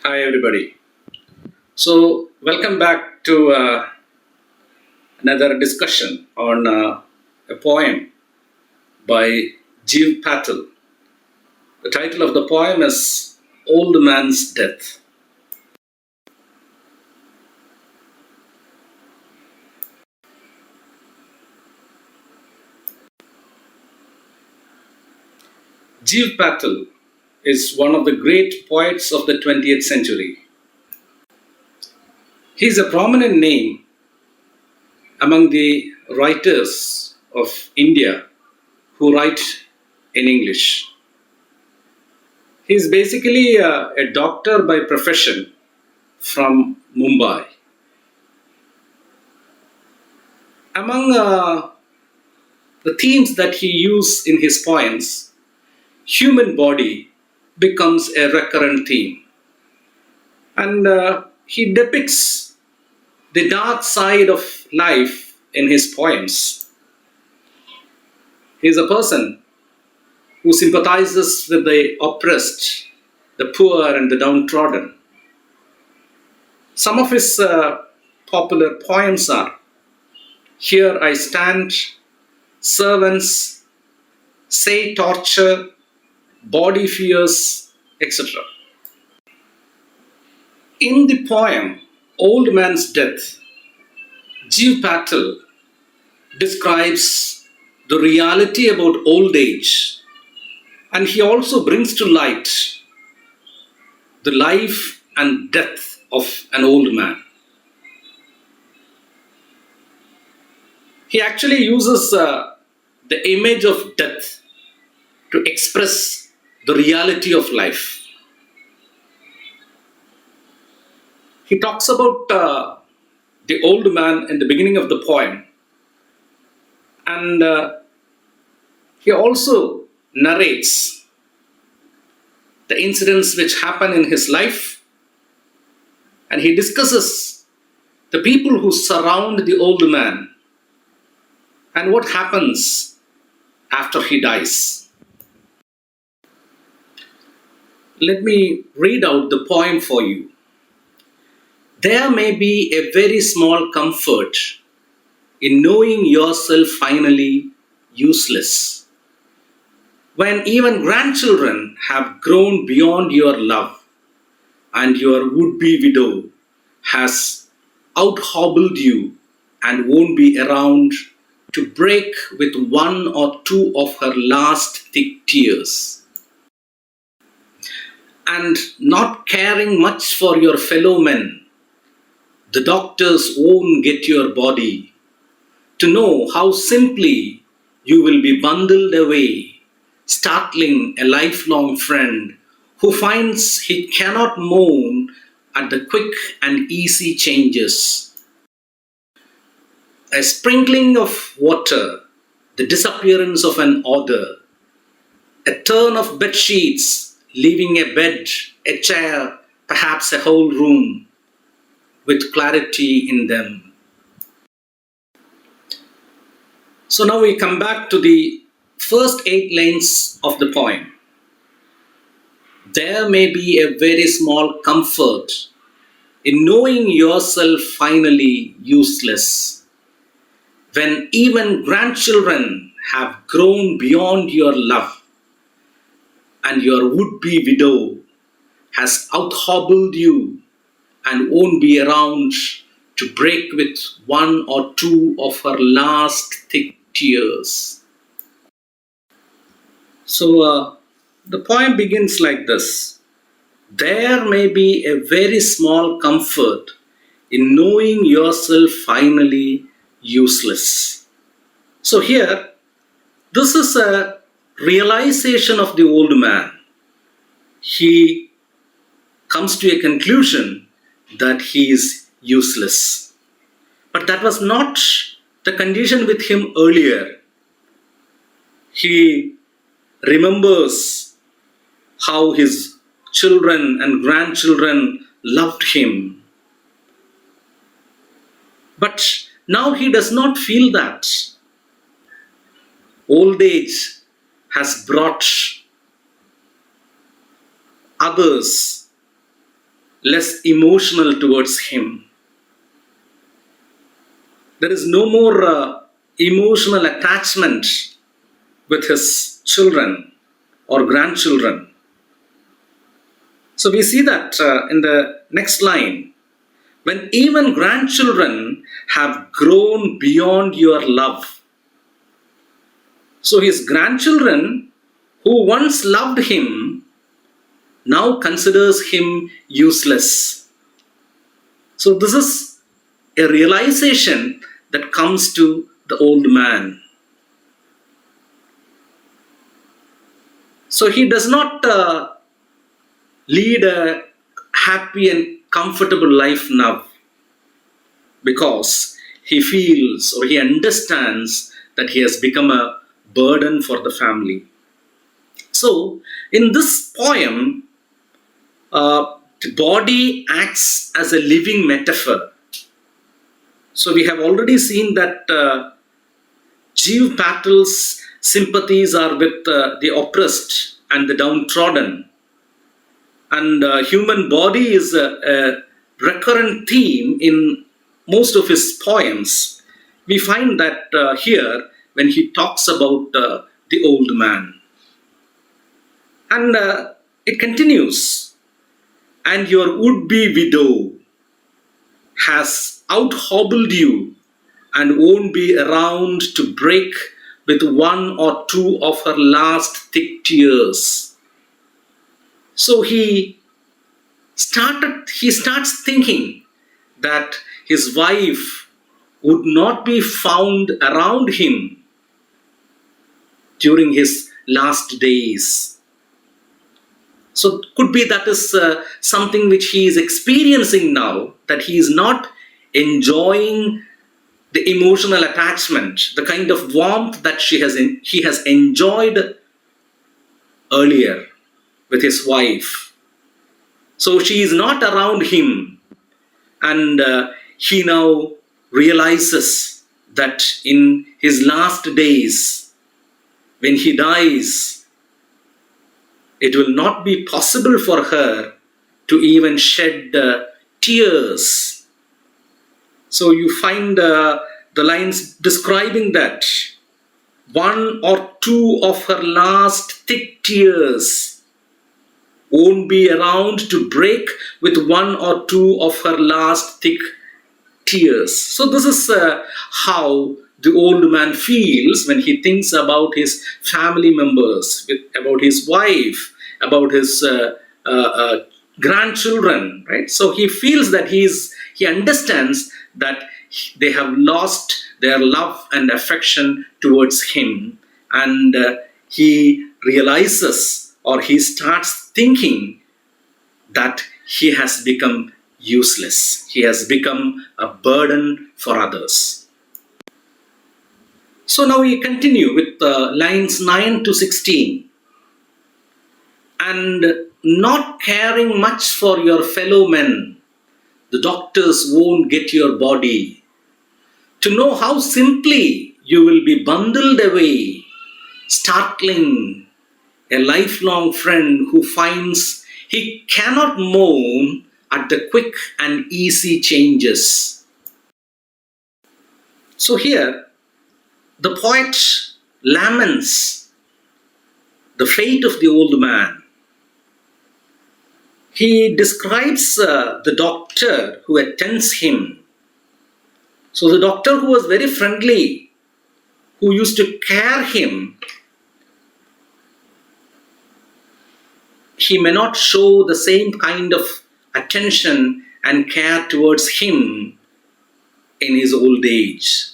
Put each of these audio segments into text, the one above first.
Hi, everybody. So, welcome back to another discussion on a poem by Gieve Patel. The title of the poem is Old Man's Death. Gieve Patel is one of the great poets of the 20th century. He is a prominent name among the writers of India who write in English. He is basically a doctor by profession from Mumbai. Among the themes that he used in his poems, human body becomes a recurrent theme. And he depicts the dark side of life in his poems. He is a person who sympathizes with the oppressed, the poor, and the downtrodden. Some of his popular poems are Here I Stand, Servants, Say Torture, Body Fears, etc. In the poem Old Man's Death, Gieve Patel describes the reality about old age, and he also brings to light the life and death of an old man. He actually uses the image of death to express the reality of life. He talks about the old man in the beginning of the poem, and he also narrates the incidents which happen in his life, and he discusses the people who surround the old man and what happens after he dies. Let me read out the poem for you. There may be a very small comfort in knowing yourself finally useless, when even grandchildren have grown beyond your love and your would-be widow has out-hobbled you and won't be around to break with one or two of her last thick tears. And not caring much for your fellow men, the doctors won't get your body to know how simply you will be bundled away, startling a lifelong friend who finds he cannot moan at the quick and easy changes. A sprinkling of water, the disappearance of an odor, a turn of bed sheets, leaving a bed, a chair, perhaps a whole room with clarity in them. So now we come back to the first 8 lines of the poem. There may be a very small comfort in knowing yourself finally useless, when even grandchildren have grown beyond your love and your would-be widow has out-hobbled you and won't be around to break with one or two of her last thick tears. So the poem begins like this. There may be a very small comfort in knowing yourself finally useless. So here, this is a realization of the old man. He comes to a conclusion that he is useless. But that was not the condition with him earlier. He remembers how his children and grandchildren loved him. But now he does not feel that. Old age has brought others less emotional towards him. There is no more emotional attachment with his children or grandchildren. So we see that in the next line, when even grandchildren have grown beyond your love. So his grandchildren who once loved him now considers him useless. So this is a realization that comes to the old man. So he does not lead a happy and comfortable life now because he feels or he understands that he has become a burden for the family. So in this poem, the body acts as a living metaphor. So we have already seen that Gieve Patel's sympathies are with the oppressed and the downtrodden. And human body is a recurrent theme in most of his poems. We find that here when he talks about the old man. And it continues, and your would-be widow has out-hobbled you and won't be around to break with one or two of her last thick tears. So he starts thinking that his wife would not be found around him during his last days. So could be that is something which he is experiencing now, that he is not enjoying the emotional attachment, the kind of warmth that he has enjoyed earlier with his wife. So she is not around him, and he now realizes that in his last days, when he dies, it will not be possible for her to even shed tears. So you find the lines describing that one or two of her last thick tears won't be around to break with one or two of her last thick tears. So this is how the old man feels when he thinks about his family members, about his wife, about his grandchildren, right? So he feels that he understands that they have lost their love and affection towards him, and he realizes, or he starts thinking, that he has become useless. He has become a burden for others. So now we continue with lines 9 to 16. And not caring much for your fellow men, the doctors won't get your body. To know how simply you will be bundled away, startling a lifelong friend who finds he cannot moan at the quick and easy changes. So here, the poet laments the fate of the old man. He describes the doctor who attends him. So the doctor who was very friendly, who used to care him, he may not show the same kind of attention and care towards him in his old age.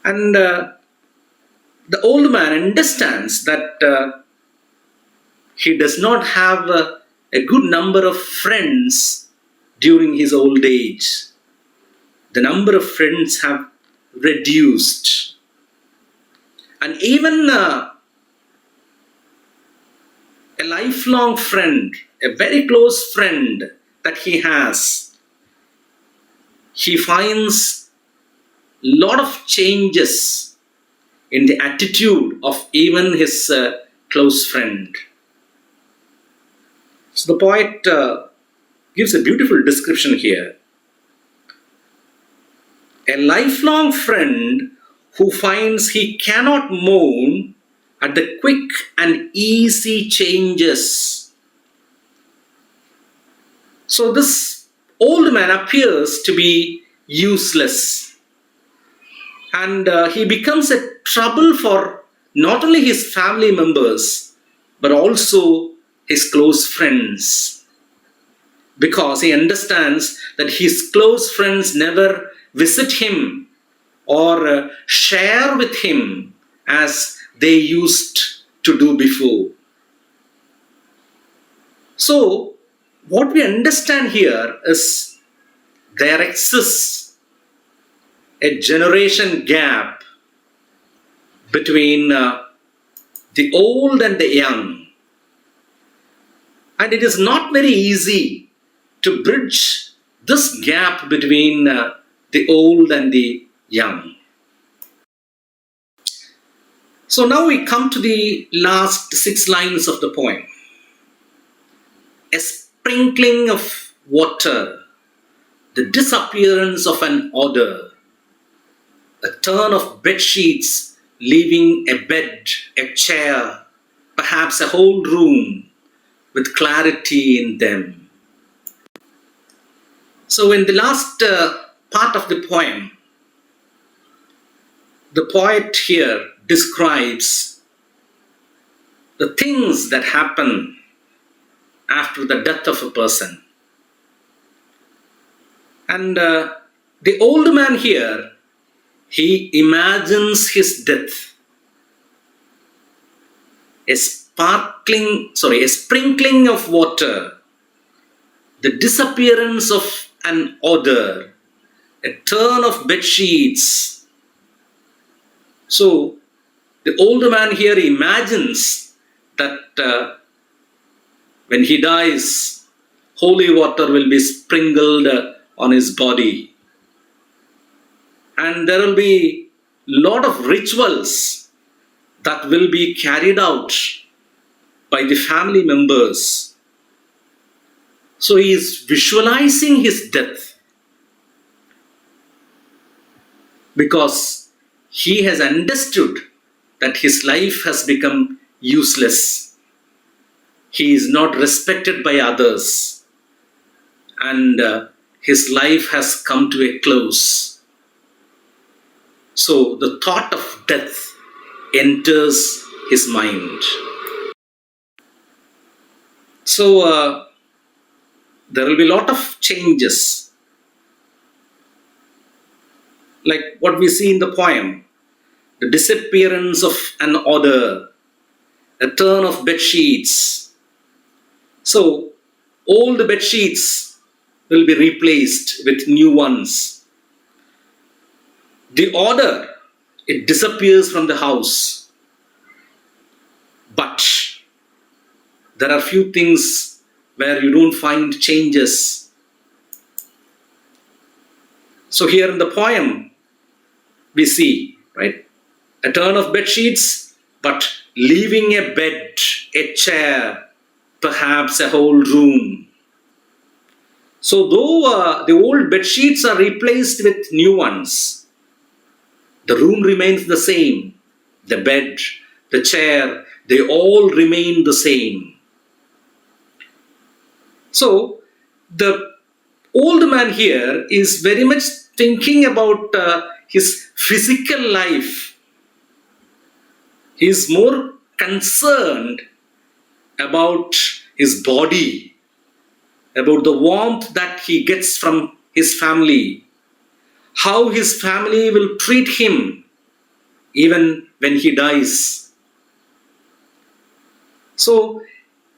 And the old man understands that he does not have a good number of friends during his old age. The number of friends have reduced. And even a lifelong friend, a very close friend that he has, he finds lot of changes in the attitude of even his close friend. So the poet gives a beautiful description here. A lifelong friend who finds he cannot mourn at the quick and easy changes. So this old man appears to be useless, and he becomes a trouble for not only his family members but also his close friends, because he understands that his close friends never visit him or share with him as they used to do before. So, what we understand here is there exists a generation gap between the old and the young, and it is not very easy to bridge this gap between the old and the young. So now we come to the last 6 lines of the poem. A sprinkling of water, the disappearance of an odor, a turn of bed sheets leaving a bed, a chair, perhaps a whole room with clarity in them. So in the last part of the poem, the poet here describes the things that happen after the death of a person. And the old man here, he imagines his death. A sprinkling of water, the disappearance of an odor, a turn of bed sheets. So the old man here imagines that when he dies, holy water will be sprinkled on his body. And there will be a lot of rituals that will be carried out by the family members. So he is visualizing his death because he has understood that his life has become useless. He is not respected by others, and his life has come to a close. So the thought of death enters his mind. So there will be a lot of changes, like what we see in the poem: the disappearance of an odor, a turn of bed sheets. So old bed sheets will be replaced with new ones. The odor, it disappears from the house. But there are few things where you don't find changes. So here in the poem, we see, right, a turn of bed sheets, but leaving a bed, a chair, perhaps a whole room. So though the old bed sheets are replaced with new ones, the room remains the same. The bed, the chair, they all remain the same. So the old man here is very much thinking about his physical life. He is more concerned about his body, about the warmth that he gets from his family, how his family will treat him even when he dies. So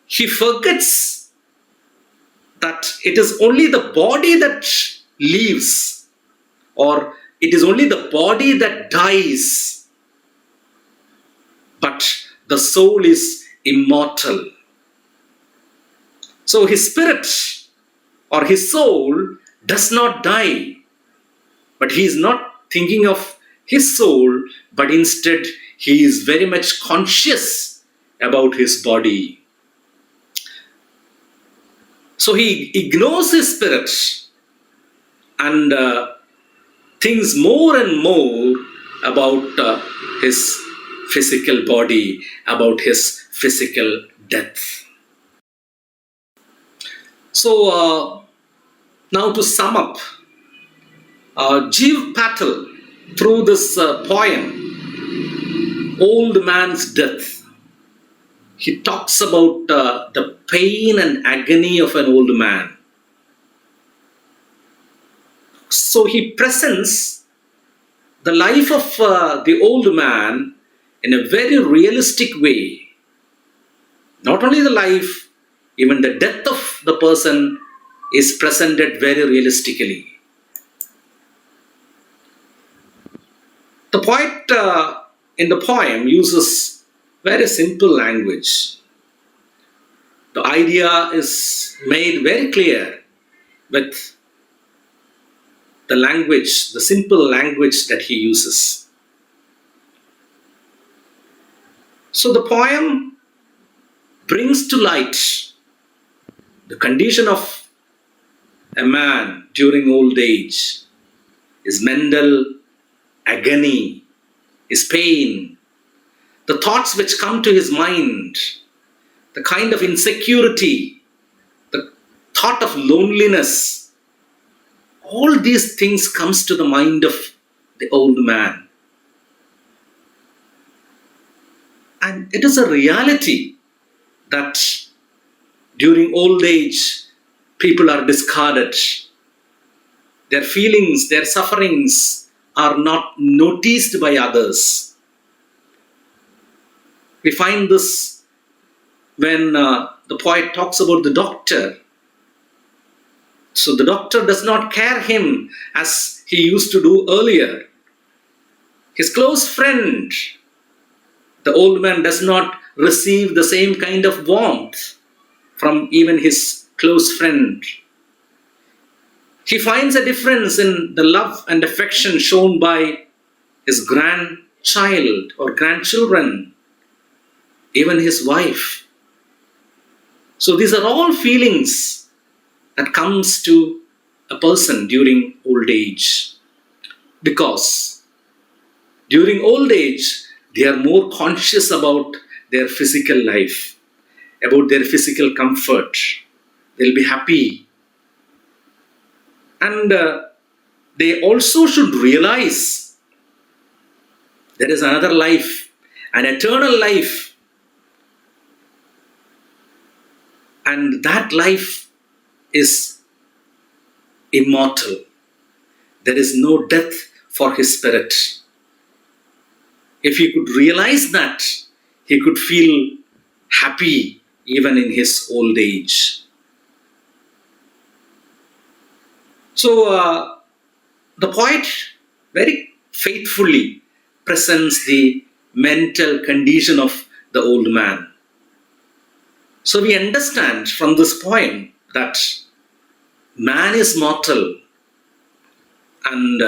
he forgets that it is only the body that lives, or it is only the body that dies, but the soul is immortal. So his spirit or his soul does not die, but he is not thinking of his soul, but instead he is very much conscious about his body. So he ignores his spirit and thinks more and more about his physical body, about his physical death. So now to sum up, Gieve Patel, through this poem, Old Man's Death, he talks about the pain and agony of an old man. So he presents the life of the old man in a very realistic way. Not only the life, even the death of the person is presented very realistically. The poet in the poem uses very simple language. The idea is made very clear with the language, the simple language that he uses. So the poem brings to light the condition of a man during old age, his mental agony, his pain, the thoughts which come to his mind, the kind of insecurity, the thought of loneliness. All these things comes to the mind of the old man. And it is a reality that during old age, people are discarded. Their feelings, their sufferings are not noticed by others. We find this when the poet talks about the doctor. So the doctor does not care him as he used to do earlier. His close friend, the old man, does not receive the same kind of warmth from even his close friend. He finds a difference in the love and affection shown by his grandchild or grandchildren, even his wife. So these are all feelings that comes to a person during old age, because during old age they are more conscious about their physical life, about their physical comfort. They'll be happy, and they also should realize there is another life, an eternal life, and that life is immortal. There is no death for his spirit. If he could realize that, he could feel happy even in his old age. So the poet very faithfully presents the mental condition of the old man. So we understand from this poem that man is mortal and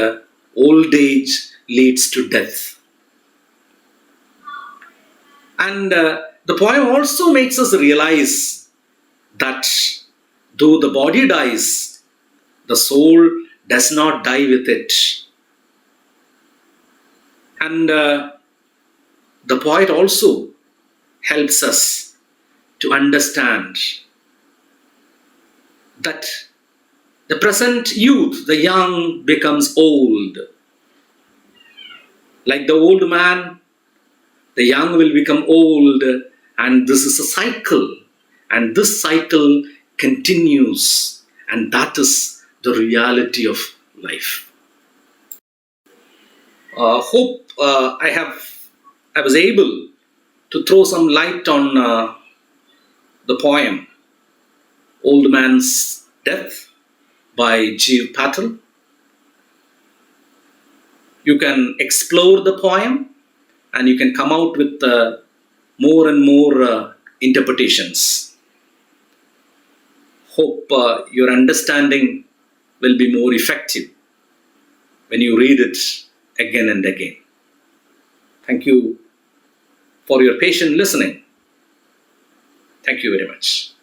old age leads to death. And the poem also makes us realize that though the body dies, the soul does not die with it. And the poet also helps us to understand that the present youth, the young, becomes old. Like the old man, the young will become old, and this is a cycle. And this cycle continues, and that is the reality of life. Hope I was able to throw some light on the poem Old Man's Death by Gieve Patel. You can explore the poem and you can come out with more and more interpretations. Hope your understanding will be more effective when you read it again and again. Thank you for your patient listening. Thank you very much.